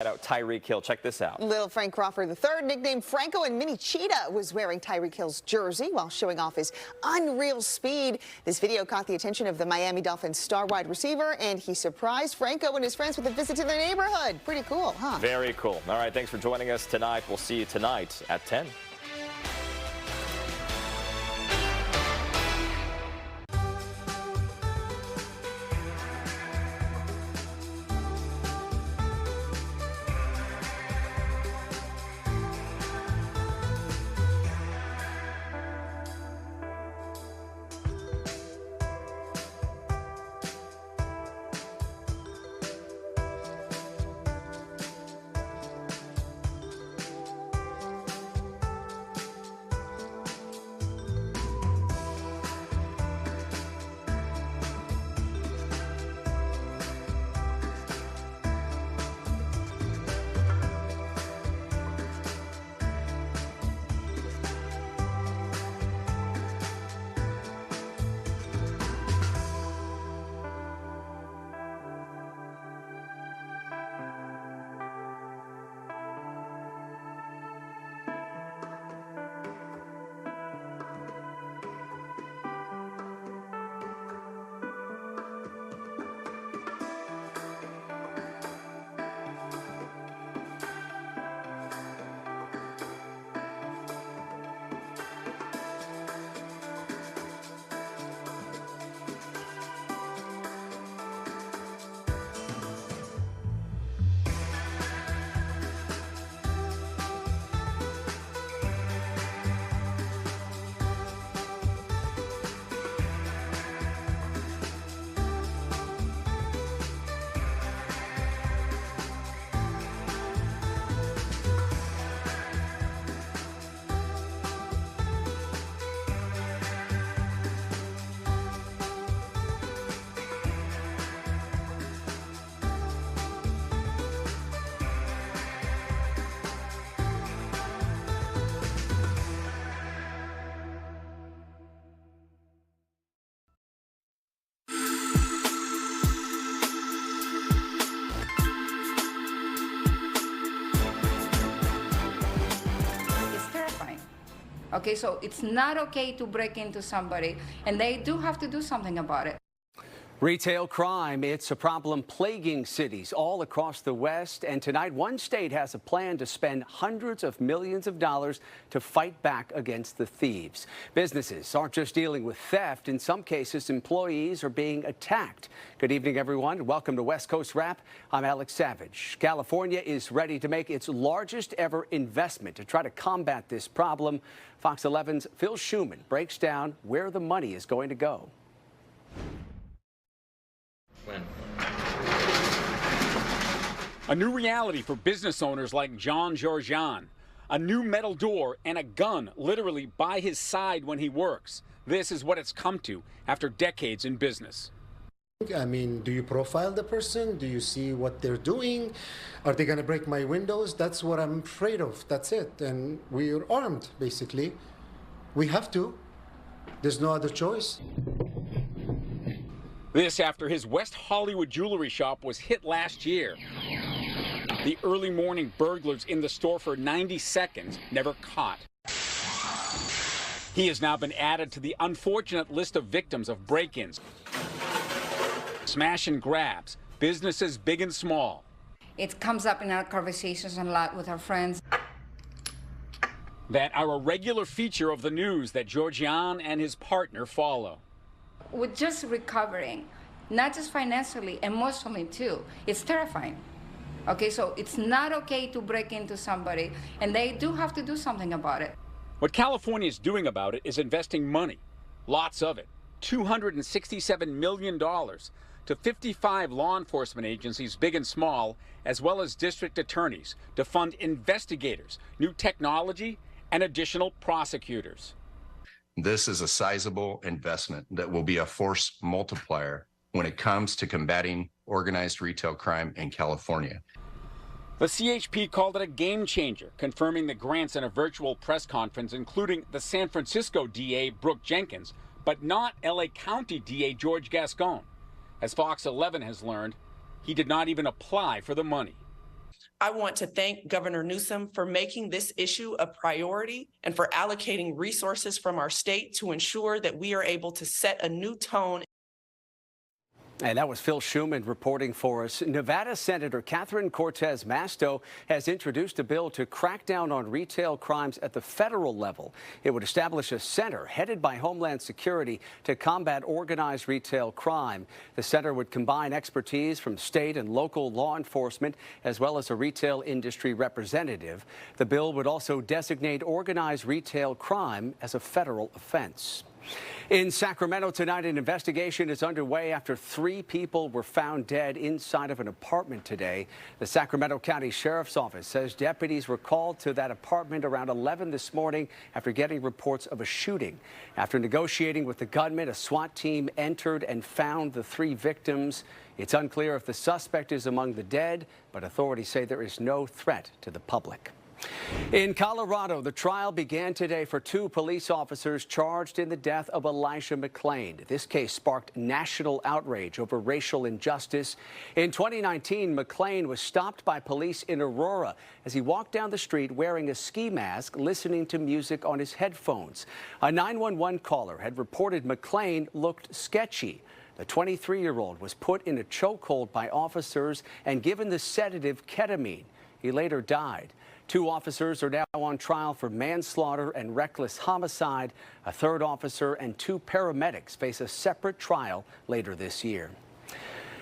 Out Tyreek Hill. Check this out. Little Frank Crawford III, nicknamed Franco and Mini Cheetah, was wearing Tyreek Hill's jersey while showing off his unreal speed. This video caught the attention of the Miami Dolphins star wide receiver, and he surprised Franco and his friends with a visit to their neighborhood. Pretty cool, huh? Very cool. All right, thanks for joining us tonight. We'll see you tonight at 10. Okay, so it's not okay to break into somebody, and they do have to do something about it. Retail crime, it's a problem plaguing cities all across the West. And tonight, one state has a plan to spend hundreds of millions of dollars to fight back against the thieves. Businesses aren't just dealing with theft. In some cases, employees are being attacked. Good evening, everyone. Welcome to West Coast Wrap. I'm Alex Savage. California is ready to make its largest ever investment to try to combat this problem. Fox 11's Phil Schuman breaks down where the money is going to go. A new reality for business owners like John Georgian. A new metal door and a gun literally by his side when he works. This is what it's come to after decades in business. I mean, do you profile the person? Do you see what they're doing? Are they going to break my windows? That's what I'm afraid of. That's it. And we're armed, basically. We have to. There's no other choice. This after his West Hollywood jewelry shop was hit last year. The early morning burglars in the store for 90 seconds never caught. He has now been added to the unfortunate list of victims of break-ins, smash and grabs, businesses big and small. It comes up in our conversations a lot with our friends. That are a regular feature of the news that Georgian and his partner follow. With just recovering, not just financially, emotionally too, it's terrifying. Okay, so it's not okay to break into somebody, and they do have to do something about it. What California is doing about it is investing money, lots of it, $267 million to 55 law enforcement agencies, big and small, as well as district attorneys, to fund investigators, new technology, and additional prosecutors. This is a sizable investment that will be a force multiplier when it comes to combating organized retail crime in California. The CHP called it a game changer, confirming the grants in a virtual press conference, including the San Francisco DA, Brooke Jenkins, but not LA County DA George Gascon. As Fox 11 has learned, he did not even apply for the money. I want to thank Governor Newsom for making this issue a priority and for allocating resources from our state to ensure that we are able to set a new tone. And that was Phil Schuman reporting for us. Nevada Senator Catherine Cortez Masto has introduced a bill to crack down on retail crimes at the federal level. It would establish a center headed by Homeland Security to combat organized retail crime. The center would combine expertise from state and local law enforcement as well as a retail industry representative. The bill would also designate organized retail crime as a federal offense. In Sacramento tonight, an investigation is underway after 3 people were found dead inside of an apartment today. The Sacramento County Sheriff's Office says deputies were called to that apartment around 11 this morning after getting reports of a shooting. After negotiating with the gunman, a SWAT team entered and found the 3 victims. It's unclear if the suspect is among the dead, but authorities say there is no threat to the public. In Colorado, the trial began today for 2 police officers charged in the death of Elijah McClain. This case sparked national outrage over racial injustice. In 2019, McClain was stopped by police in Aurora as he walked down the street wearing a ski mask, listening to music on his headphones. A 911 caller had reported McClain looked sketchy. The 23-year-old was put in a chokehold by officers and given the sedative ketamine. He later died. 2 officers are now on trial for manslaughter and reckless homicide. A 3rd officer and 2 paramedics face a separate trial later this year.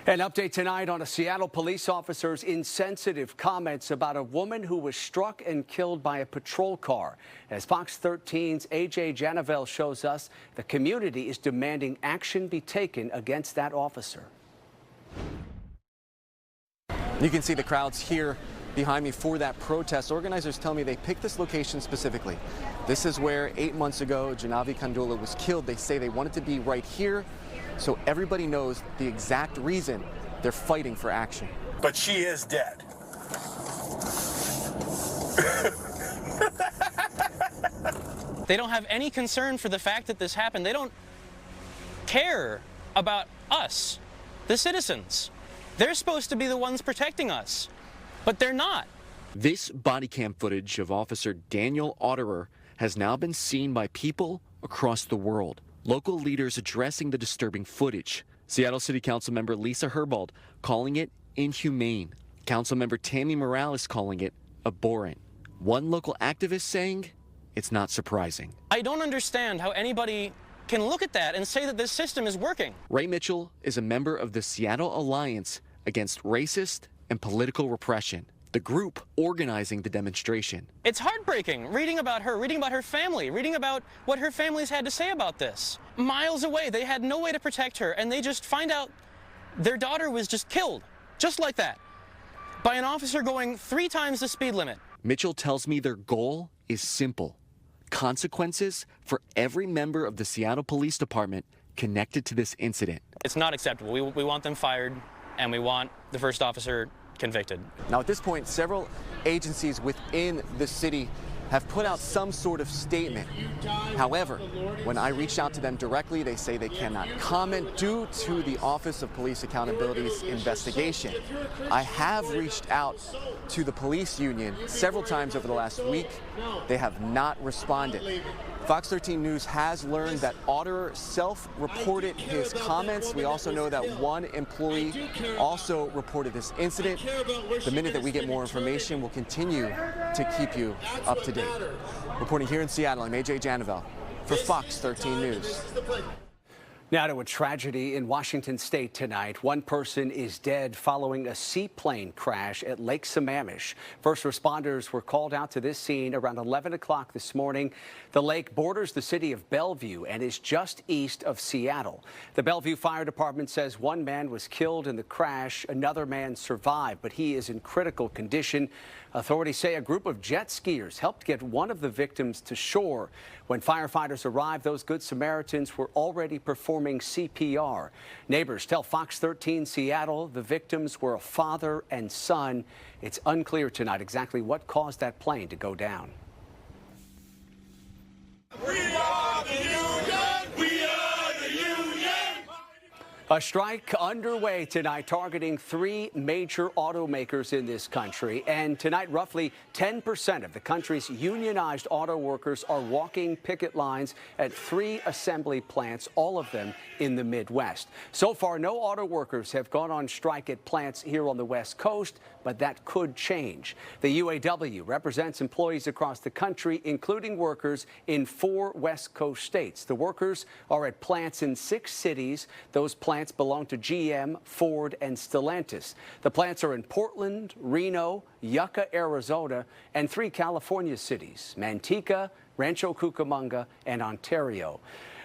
An update tonight on a Seattle police officer's insensitive comments about a woman who was struck and killed by a patrol car. As Fox 13's A.J. Janavel shows us, the community is demanding action be taken against that officer. You can see the crowds here behind me for that protest. Organizers tell me they picked this location specifically. This is where 8 months ago Janavi Kandula was killed. They say they want it to be right here so everybody knows the exact reason they're fighting for action. But she is dead. They don't have any concern for the fact that this happened. They don't care about us, the citizens. They're supposed to be the ones protecting us. But they're not. This body cam footage of Officer Daniel Otterer has now been seen by people across the world. Local leaders addressing the disturbing footage. Seattle City Council member Lisa Herbold calling it inhumane. Councilmember Tammy Morales calling it abhorrent. One local activist saying it's not surprising. I don't understand how anybody can look at that and say that this system is working. Ray Mitchell is a member of the Seattle Alliance Against Racist and Political Repression, the group organizing the demonstration. It's heartbreaking reading about her family, reading about what her family's had to say about this. Miles away, they had no way to protect her, and they just find out their daughter was just killed, just like that, by an officer going 3 times the speed limit. Mitchell tells me their goal is simple: consequences for every member of the Seattle Police Department connected to this incident. It's not acceptable. We want them fired, and we want the first officer convicted. Now, at this point, several agencies within the city have put out some sort of statement. However, when I reached out to them directly, they say they cannot comment due to the Office of Police Accountability's investigation. I have reached out to the police union several times over the last week. They have not responded. Fox 13 News has learned that Otterer self-reported his comments. We also know that one employee also reported this incident. The minute that we get more information, we'll continue to keep you up to date. Reporting here in Seattle, I'm A.J. Janavel for Fox 13 News. Now to a tragedy in Washington state tonight. One person is dead following a seaplane crash at Lake Sammamish. First responders were called out to this scene around 11 o'clock this morning. The lake borders the city of Bellevue and is just east of Seattle. The Bellevue Fire Department says one man was killed in the crash. Another man survived, but he is in critical condition. Authorities say a group of jet skiers helped get one of the victims to shore. When firefighters arrived, those Good Samaritans were already performing CPR. Neighbors tell Fox 13 Seattle the victims were a father and son. It's unclear tonight exactly what caused that plane to go down. We are the union! We are the union! A strike underway tonight targeting 3 major automakers in this country. And tonight, roughly 10% of the country's unionized auto workers are walking picket lines at 3 assembly plants, all of them in the Midwest. So far, no auto workers have gone on strike at plants here on the West Coast, but that could change. The UAW represents employees across the country, including workers in 4 West Coast states. The workers are at plants in 6 cities. Those plants belong to GM, Ford, and Stellantis. The plants are in Portland, Reno, Yucca, Arizona, and 3 California cities, Manteca, Rancho Cucamonga, and Ontario.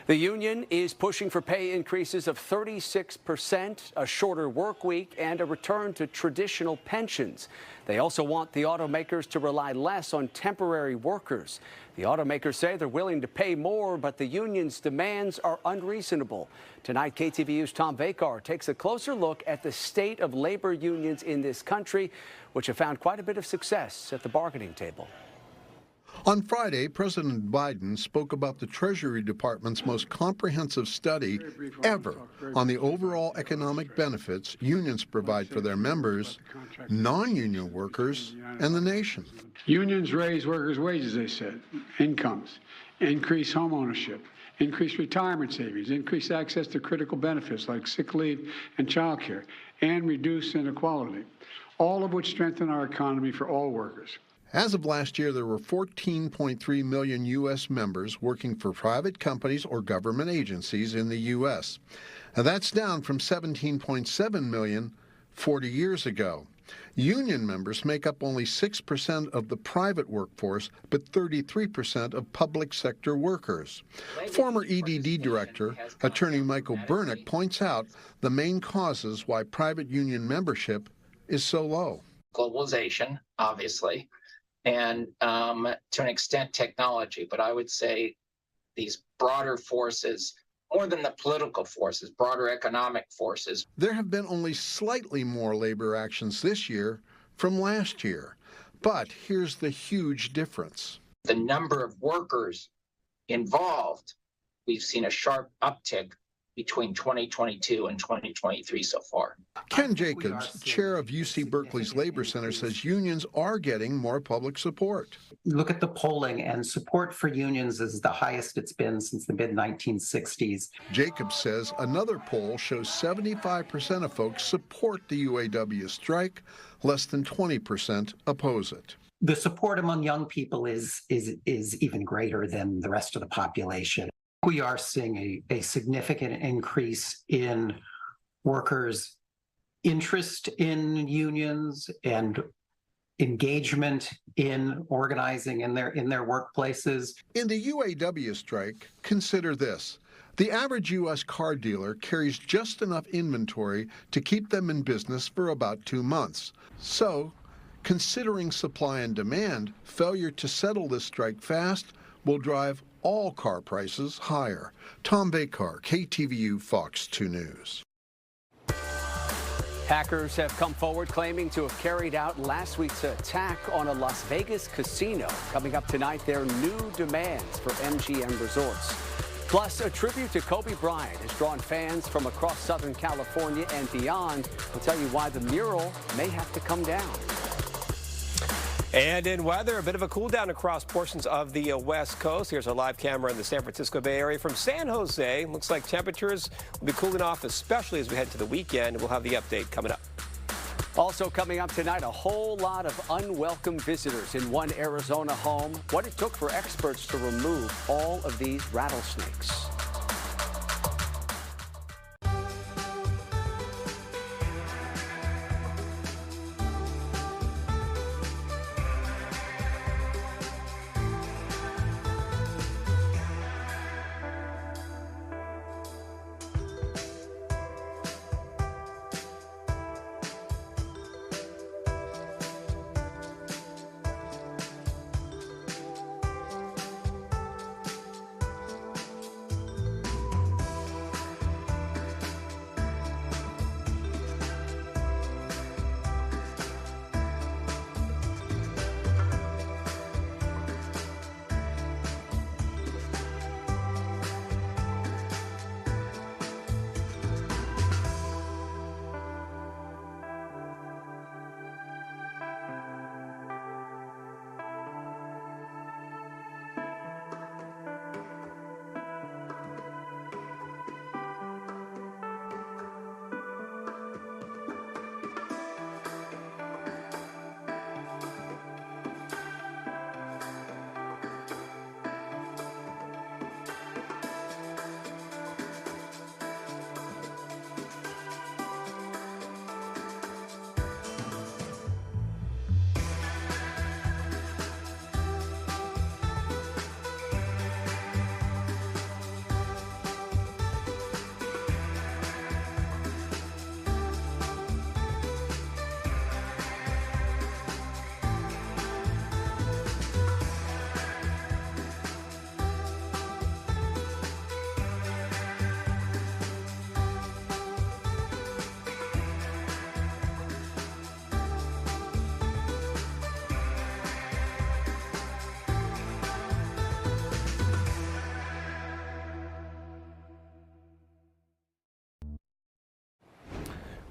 The union is pushing for pay increases of 36%, a shorter work week, and a return to traditional pensions. They also want the automakers to rely less on temporary workers. The automakers say they're willing to pay more, but the union's demands are unreasonable. Tonight, KTVU's Tom Vakar takes a closer look at the state of labor unions in this country, which have found quite a bit of success at the bargaining table. On Friday, President Biden spoke about the Treasury Department's most comprehensive study ever on the overall economic benefits unions provide for their members, non-union workers, and the nation. Unions raise workers' wages, they said, incomes, increase home ownership, increase retirement savings, increase access to critical benefits like sick leave and child care, and reduce inequality, all of which strengthen our economy for all workers. As of last year, there were 14.3 million U.S. members working for private companies or government agencies in the U.S. Now, that's down from 17.7 million 40 years ago. Union members make up only 6% of the private workforce, but 33% of public sector workers. Former EDD director, attorney Michael Bernick, points out the main causes why private union membership is so low. Globalization, obviously, and to an extent technology, but I would say these broader forces, more than the political forces, broader economic forces. There have been only slightly more labor actions this year from last year, but here's the huge difference. The number of workers involved, we've seen a sharp uptick between 2022 and 2023 so far. Ken Jacobs, chair of UC Berkeley's Labor Center, says unions are getting more public support. Look at the polling, and support for unions is the highest it's been since the mid-1960s. Jacobs says another poll shows 75% of folks support the UAW strike, less than 20% oppose it. The support among young people is even greater than the rest of the population. We are seeing a significant increase in workers' interest in unions and engagement in organizing in their workplaces. In the UAW strike, consider this. The average U.S. car dealer carries just enough inventory to keep them in business for about 2 months. So, considering supply and demand, failure to settle this strike fast will drive all car prices higher. Tom Vakar, KTVU, Fox 2 News. Hackers have come forward claiming to have carried out last week's attack on a Las Vegas casino. Coming up tonight, their new demands for MGM Resorts. Plus, a tribute to Kobe Bryant has drawn fans from across Southern California and beyond. We'll tell you why the mural may have to come down. And in weather, a bit of a cool down across portions of the West Coast. Here's our live camera in the San Francisco Bay Area from San Jose. Looks like temperatures will be cooling off, especially as we head to the weekend. We'll have the update coming up. Also coming up tonight, a whole lot of unwelcome visitors in one Arizona home. What it took for experts to remove all of these rattlesnakes.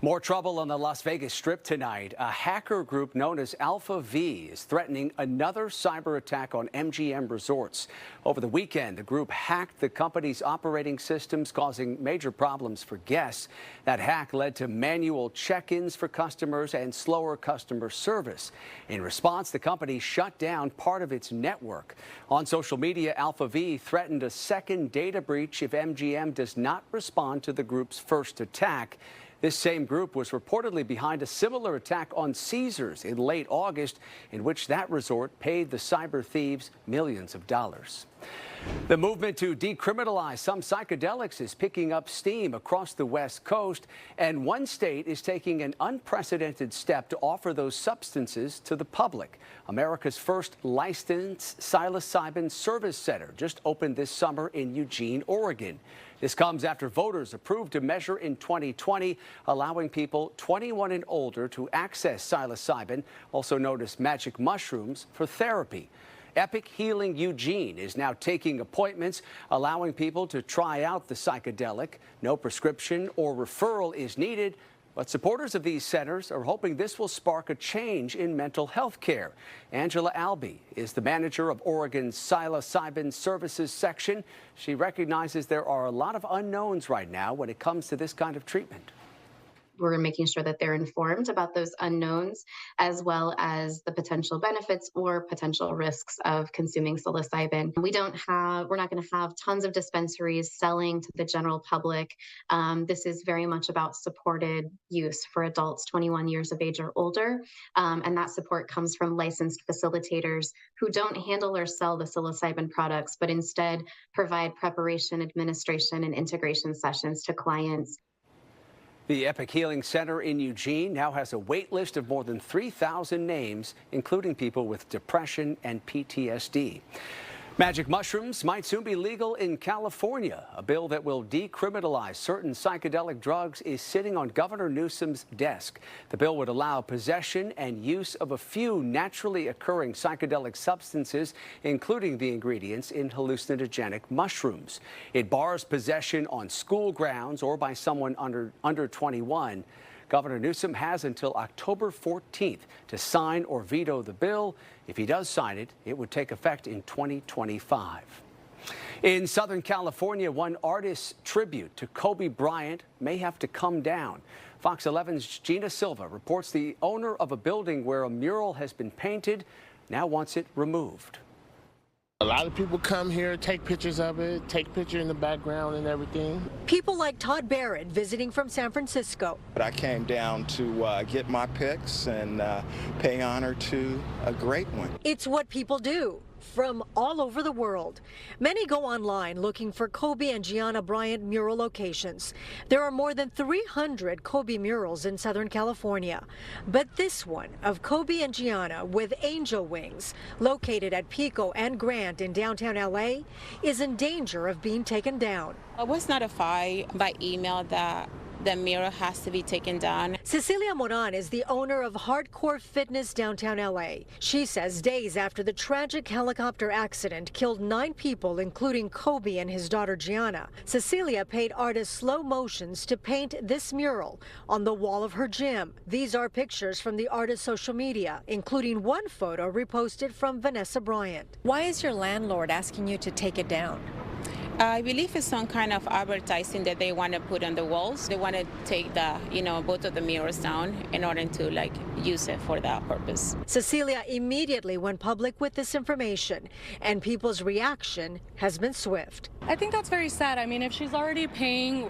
More trouble on the Las Vegas Strip tonight. A hacker group known as Alpha V is threatening another cyber attack on MGM resorts. Over the weekend, the group hacked the company's operating systems, causing major problems for guests. That hack led to manual check-ins for customers and slower customer service. In response, the company shut down part of its network. On social media, Alpha V threatened a second data breach if MGM does not respond to the group's first attack. This same group was reportedly behind a similar attack on Caesars in late August, in which that resort paid the cyber thieves millions of dollars. The movement to decriminalize some psychedelics is picking up steam across the West Coast, and one state is taking an unprecedented step to offer those substances to the public. America's first licensed psilocybin service center just opened this summer in Eugene, Oregon. This comes after voters approved a measure in 2020 allowing people 21 and older to access psilocybin, also known as magic mushrooms, for therapy. Epic Healing Eugene is now taking appointments, allowing people to try out the psychedelic. No prescription or referral is needed, but supporters of these centers are hoping this will spark a change in mental health care. Angela Albee is the manager of Oregon's psilocybin services section. She recognizes there are a lot of unknowns right now when it comes to this kind of treatment. We're making sure that they're informed about those unknowns, as well as the potential benefits or potential risks of consuming psilocybin. We're not going to have tons of dispensaries selling to the general public. This is very much about supported use for adults 21 years of age or older. And that support comes from licensed facilitators who don't handle or sell the psilocybin products, but instead provide preparation, administration, and integration sessions to clients. The Epic Healing Center in Eugene now has a wait list of more than 3,000 names, including people with depression and PTSD. Magic mushrooms might soon be legal in California. A bill that will decriminalize certain psychedelic drugs is sitting on Governor Newsom's desk. The bill would allow possession and use of a few naturally occurring psychedelic substances, including the ingredients in hallucinogenic mushrooms. It bars possession on school grounds or by someone under 21. Governor Newsom has until October 14th to sign or veto the bill. If he does sign it, it would take effect in 2025. In Southern California, one artist's tribute to Kobe Bryant may have to come down. Fox 11's Gina Silva reports the owner of a building where a mural has been painted now wants it removed. A lot of people come here, take pictures of it, take pictures in the background and everything. People like Todd Barrett visiting from San Francisco. But I came down to get my pics and pay honor to a great one. It's what people do from all over the world. Many go online looking for Kobe and Gianna Bryant mural locations. There are more than 300 Kobe murals in Southern California. But this one of Kobe and Gianna with angel wings, located at Pico and Grant in downtown LA, is in danger of being taken down. I was notified by email that the mural has to be taken down. Cecilia Moran is the owner of Hardcore Fitness downtown LA. She says days after the tragic helicopter accident killed 9 people, including Kobe and his daughter Gianna, Cecilia paid artist Slow Motions to paint this mural on the wall of her gym. These are pictures from the artist's social media, including one photo reposted from Vanessa Bryant. Why is your landlord asking you to take it down? I believe it's some kind of advertising that they want to put on the walls. They want to take both of the mirrors down in order to use it for that purpose. Cecilia immediately went public with this information, and people's reaction has been swift. I think that's very sad. I mean, if she's already paying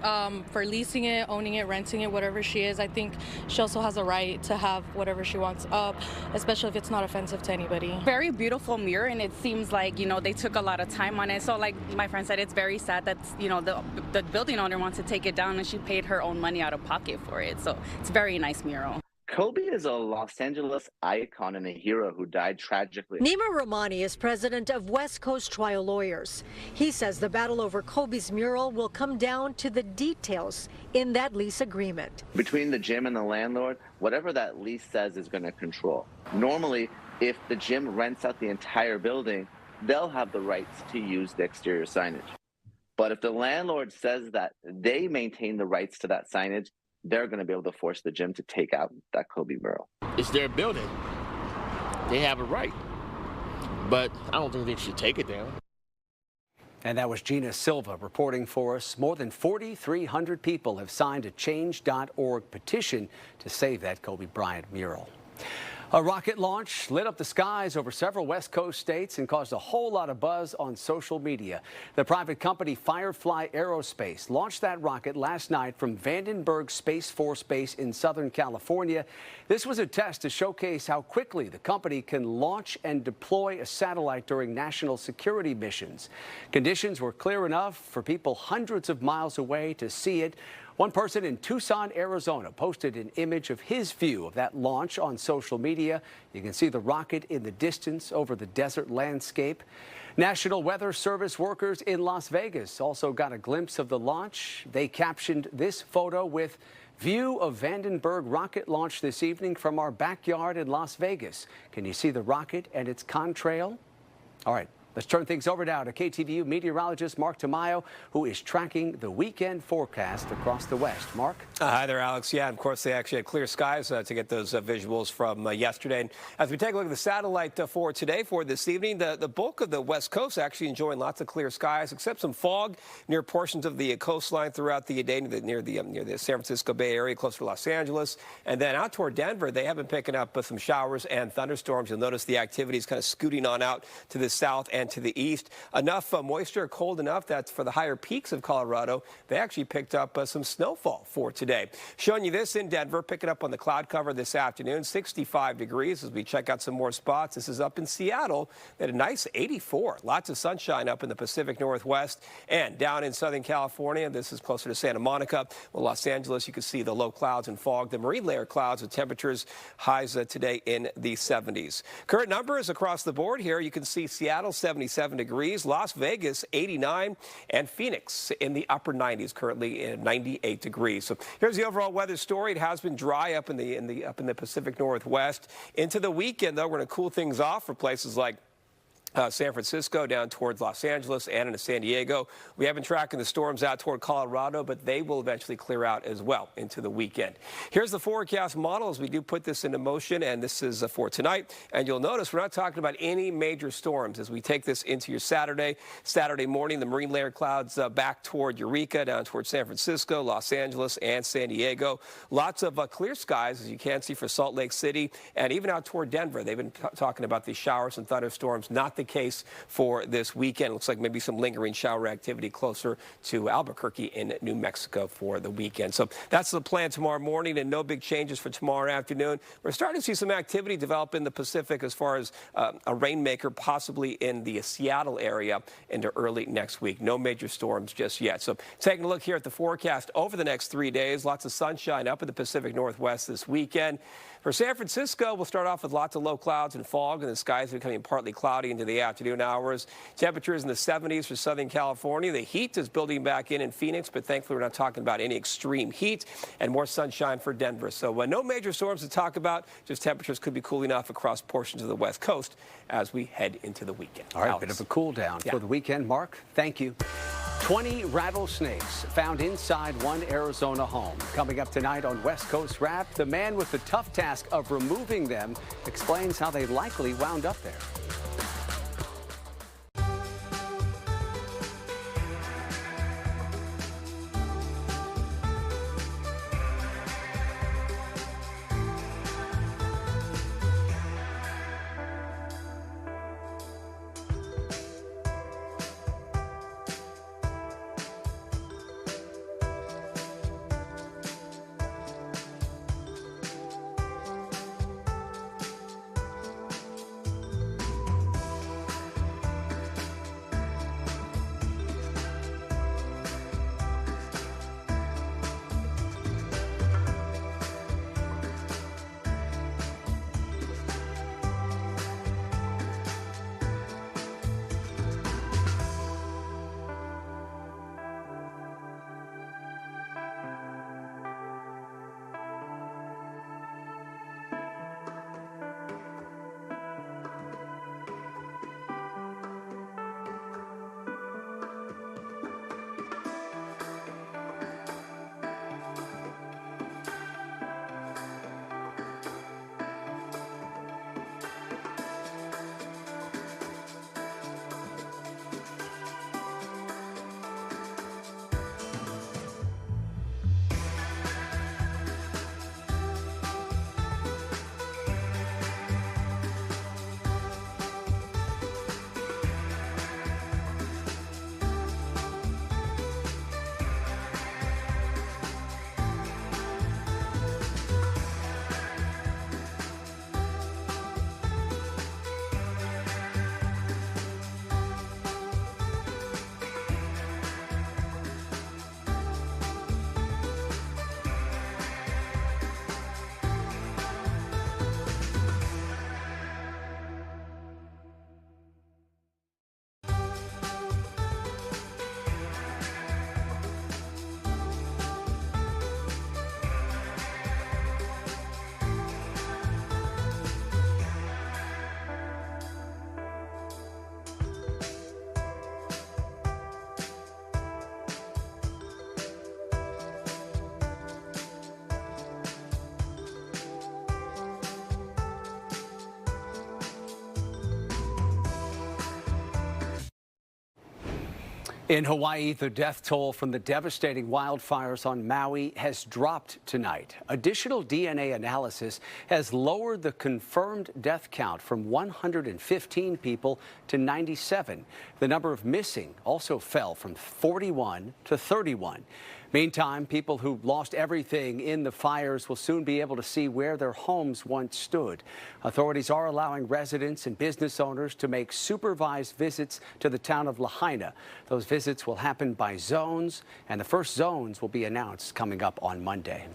for leasing it, owning it, renting it, whatever she is, I think she also has a right to have whatever she wants up, especially if it's not offensive to anybody. Very beautiful mirror, and it seems like, they took a lot of time on it. So like my friend said, it's very sad that, the building owner wants to take it down and she paid her own money out of pocket for it. So it's a very nice mural. Kobe is a Los Angeles icon and a hero who died tragically. Nima Rahmani is president of West Coast Trial Lawyers. He says the battle over Kobe's mural will come down to the details in that lease agreement. Between the gym and the landlord, whatever that lease says is going to control. Normally, if the gym rents out the entire building, they'll have the rights to use the exterior signage. But if the landlord says that they maintain the rights to that signage, they're going to be able to force the gym to take out that Kobe mural. It's their building. They have a right. But I don't think they should take it down. And that was Gina Silva reporting for us. More than 4,300 people have signed a change.org petition to save that Kobe Bryant mural. A rocket launch lit up the skies over several West Coast states and caused a whole lot of buzz on social media. The private company Firefly Aerospace launched that rocket last night from Vandenberg Space Force Base in Southern California. This was a test to showcase how quickly the company can launch and deploy a satellite during national security missions. Conditions were clear enough for people hundreds of miles away to see it. One person in Tucson, Arizona, posted an image of his view of that launch on social media. You can see the rocket in the distance over the desert landscape. National Weather Service workers in Las Vegas also got a glimpse of the launch. They captioned this photo with "View of Vandenberg rocket launch this evening from our backyard in Las Vegas. Can you see the rocket and its contrail?" All right. Let's turn things over now to KTVU meteorologist Mark Tamayo, who is tracking the weekend forecast across the West. Mark? Hi there, Alex. Yeah, of course, they actually had clear skies to get those visuals from yesterday. And as we take a look at the satellite for today, for this evening, the bulk of the West Coast actually enjoying lots of clear skies, except some fog near portions of the coastline throughout the day near the San Francisco Bay Area, close to Los Angeles. And then out toward Denver, they have been picking up some showers and thunderstorms. You'll notice the activity is kind of scooting on out to the south and to the east. Enough moisture, cold enough that for the higher peaks of Colorado, they actually picked up some snowfall for today. Showing you this in Denver, picking up on the cloud cover this afternoon, 65 degrees as we check out some more spots. This is up in Seattle at a nice 84. Lots of sunshine up in the Pacific Northwest and down in Southern California. This is closer to Santa Monica. Well, Los Angeles, you can see the low clouds and fog, the marine layer clouds with temperatures highs today in the 70s. Current numbers across the board here. You can see Seattle 77 degrees, Las Vegas 89, and Phoenix in the upper 90s, currently in 98 degrees. So here's the overall weather story. It has been dry up in the Pacific Northwest. Into the weekend, though, we're going to cool things off for places like San Francisco down towards Los Angeles and into San Diego. We have been tracking the storms out toward Colorado, but they will eventually clear out as well into the weekend. Here's the forecast model as we do put this into motion, and this is for tonight. And you'll notice we're not talking about any major storms as we take this into your Saturday morning. The marine layer clouds back toward Eureka, down toward San Francisco, Los Angeles, and San Diego. Lots of clear skies, as you can see, for Salt Lake City and even out toward Denver. They've been talking about these showers and thunderstorms, not the case for this weekend. Looks like maybe some lingering shower activity closer to Albuquerque in New Mexico for the weekend. So that's the plan tomorrow morning, and no big changes for tomorrow afternoon. We're starting to see some activity develop in the Pacific as far as a rainmaker possibly in the Seattle area into early next week. No major storms just yet. So taking a look here at the forecast over the next 3 days, lots of sunshine up in the Pacific Northwest this weekend. For San Francisco, we'll start off with lots of low clouds and fog, and the skies are becoming partly cloudy into the afternoon hours. Temperatures in the 70s for Southern California. The heat is building back in Phoenix, but thankfully we're not talking about any extreme heat, and more sunshine for Denver. So no major storms to talk about, just temperatures could be cooling off across portions of the West Coast as we head into the weekend. All right, Alex. Bit of a cool down for the weekend. Mark, thank you. 20 rattlesnakes found inside one Arizona home. Coming up tonight on West Coast Wrap, the man with the tough task of removing them explains how they likely wound up there. In Hawaii, the death toll from the devastating wildfires on Maui has dropped tonight. Additional DNA analysis has lowered the confirmed death count from 115 people to 97. The number of missing also fell from 41 to 31. Meantime, people who lost everything in the fires will soon be able to see where their homes once stood. Authorities are allowing residents and business owners to make supervised visits to the town of Lahaina. Those visits will happen by zones, and the first zones will be announced coming up on Monday.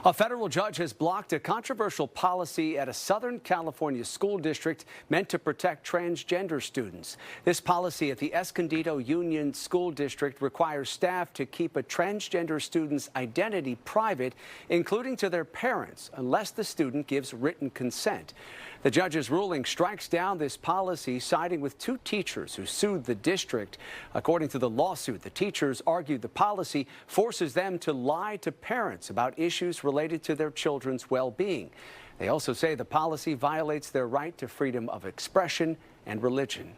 A federal judge has blocked a controversial policy at a Southern California school district meant to protect transgender students. This policy at the Escondido Union School District requires staff to keep a transgender student's identity private, including to their parents, unless the student gives written consent. The judge's ruling strikes down this policy, siding with two teachers who sued the district. According to the lawsuit, the teachers argued the policy forces them to lie to parents about issues related to their children's well-being. They also say the policy violates their right to freedom of expression and religion.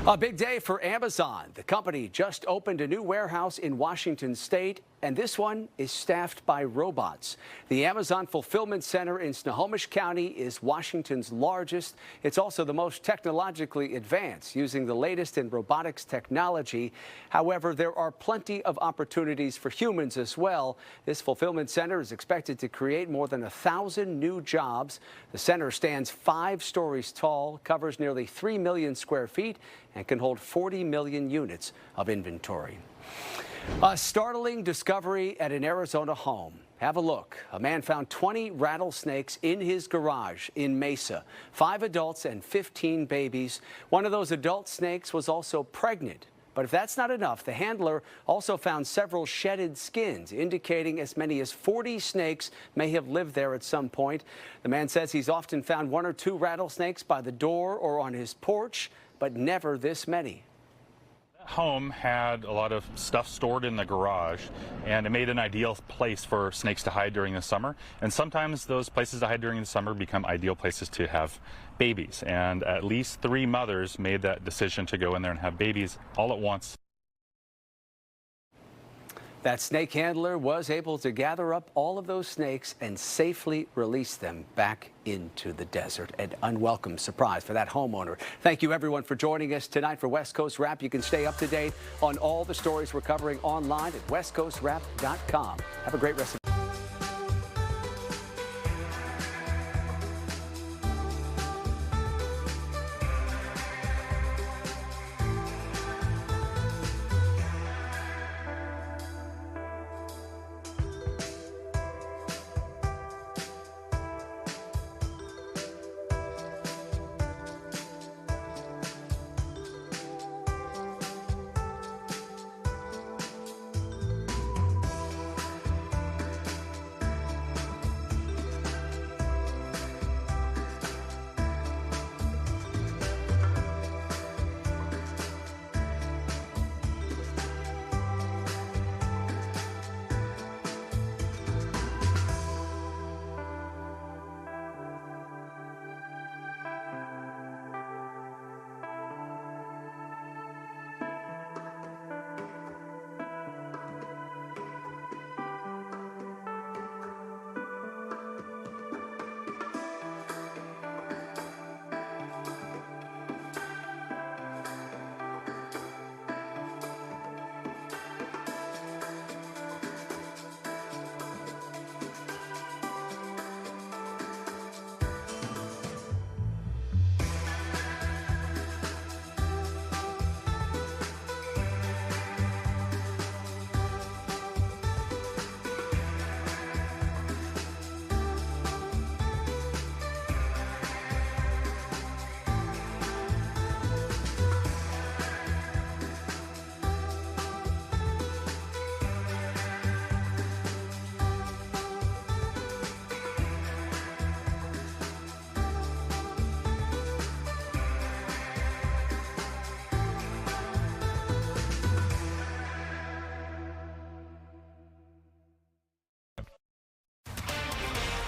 A big day for Amazon. The company just opened a new warehouse in Washington state, and this one is staffed by robots. The Amazon Fulfillment Center in Snohomish County is Washington's largest. It's also the most technologically advanced, using the latest in robotics technology. However, there are plenty of opportunities for humans as well. This fulfillment center is expected to create more than 1,000 new jobs. The center stands 5 stories tall, covers nearly 3 million square feet, and can hold 40 million units of inventory. A startling discovery at an Arizona home. Have a look. A man found 20 rattlesnakes in his garage in Mesa. 5 adults and 15 babies. One of those adult snakes was also pregnant. But if that's not enough, the handler also found several shedded skins, indicating as many as 40 snakes may have lived there at some point. The man says he's often found 1 or 2 rattlesnakes by the door or on his porch, but never this many. Home had a lot of stuff stored in the garage, and it made an ideal place for snakes to hide during the summer. And sometimes those places to hide during the summer become ideal places to have babies. And at least 3 mothers made that decision to go in there and have babies all at once. That snake handler was able to gather up all of those snakes and safely release them back into the desert. An unwelcome surprise for that homeowner. Thank you, everyone, for joining us tonight for West Coast Wrap. You can stay up to date on all the stories we're covering online at westcoastwrap.com. Have a great rest of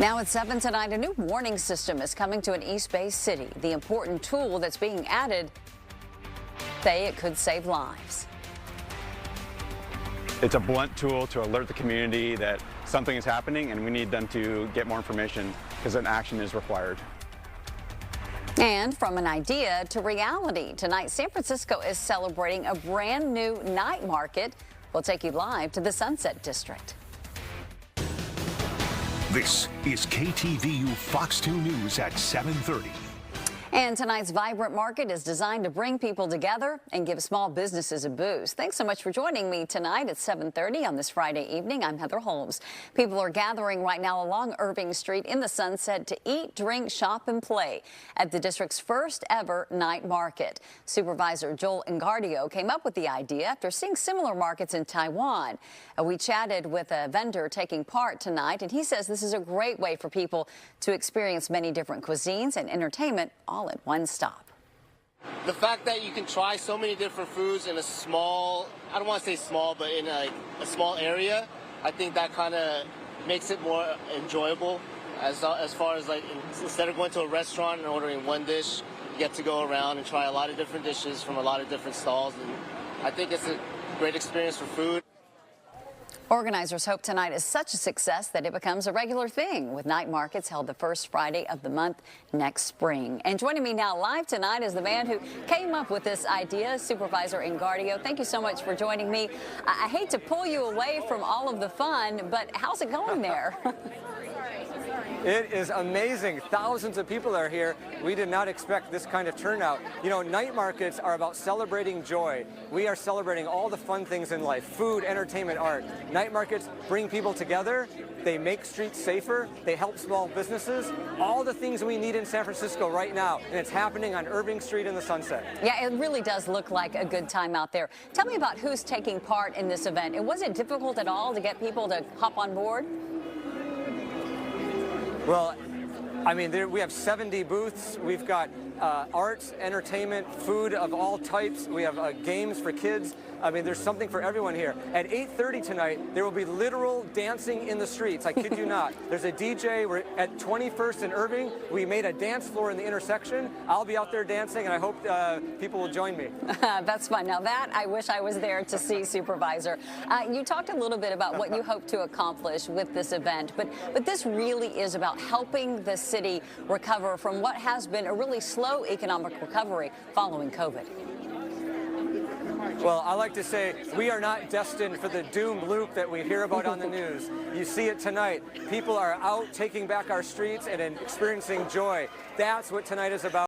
Now at 7 tonight, a new warning system is coming to an East Bay city. The important tool that's being added, say it could save lives. It's a blunt tool to alert the community that something is happening and we need them to get more information because an action is required. And from an idea to reality, tonight San Francisco is celebrating a brand new night market. We'll take you live to the Sunset District. This is KTVU Fox 2 News at 7:30. And tonight's vibrant market is designed to bring people together and give small businesses a boost. Thanks so much for joining me tonight at 7:30 on this Friday evening. I'm Heather Holmes. People are gathering right now along Irving Street in the Sunset to eat, drink, shop, and play at the district's first ever night market. Supervisor Joel Engardio came up with the idea after seeing similar markets in Taiwan. We chatted with a vendor taking part tonight, and he says this is a great way for people to experience many different cuisines and entertainment all at one stop. The fact that you can try so many different foods in a small, I don't want to say small, but in a small area, I think that kind of makes it more enjoyable as far as like instead of going to a restaurant and ordering one dish, you get to go around and try a lot of different dishes from a lot of different stalls, and I think it's a great experience for food. Organizers hope tonight is such a success that it becomes a regular thing, with night markets held the first Friday of the month next spring. And joining me now live tonight is the man who came up with this idea, Supervisor Engardio. Thank you so much for joining me. I hate to pull you away from all of the fun, but how's it going there? It is amazing. Thousands of people are here. We did not expect this kind of turnout. You know, night markets are about celebrating joy. We are celebrating all the fun things in life: food, entertainment, art. Night markets bring people together. They make streets safer. They help small businesses. All the things we need in San Francisco right now, and it's happening on Irving Street in the Sunset. Yeah, it really does look like a good time out there. Tell me about who's taking part in this event. And was it difficult at all to get people to hop on board? Well, I mean, we have 70 booths. We've got arts, entertainment, food of all types. We have games for kids. I mean, there's something for everyone here. At 8:30 tonight, there will be literal dancing in the streets. I kid you not. There's a DJ. We're at 21st and Irving. We made a dance floor in the intersection. I'll be out there dancing, and I hope people will join me. That's fun. Now that I wish I was there to see, Supervisor. You talked a little bit about what you hope to accomplish with this event, but this really is about helping the city recover from what has been a really slow economic recovery following COVID. Well, I like to say we are not destined for the doom loop that we hear about on the news. You see it tonight. People are out taking back our streets and experiencing joy. That's what tonight is about.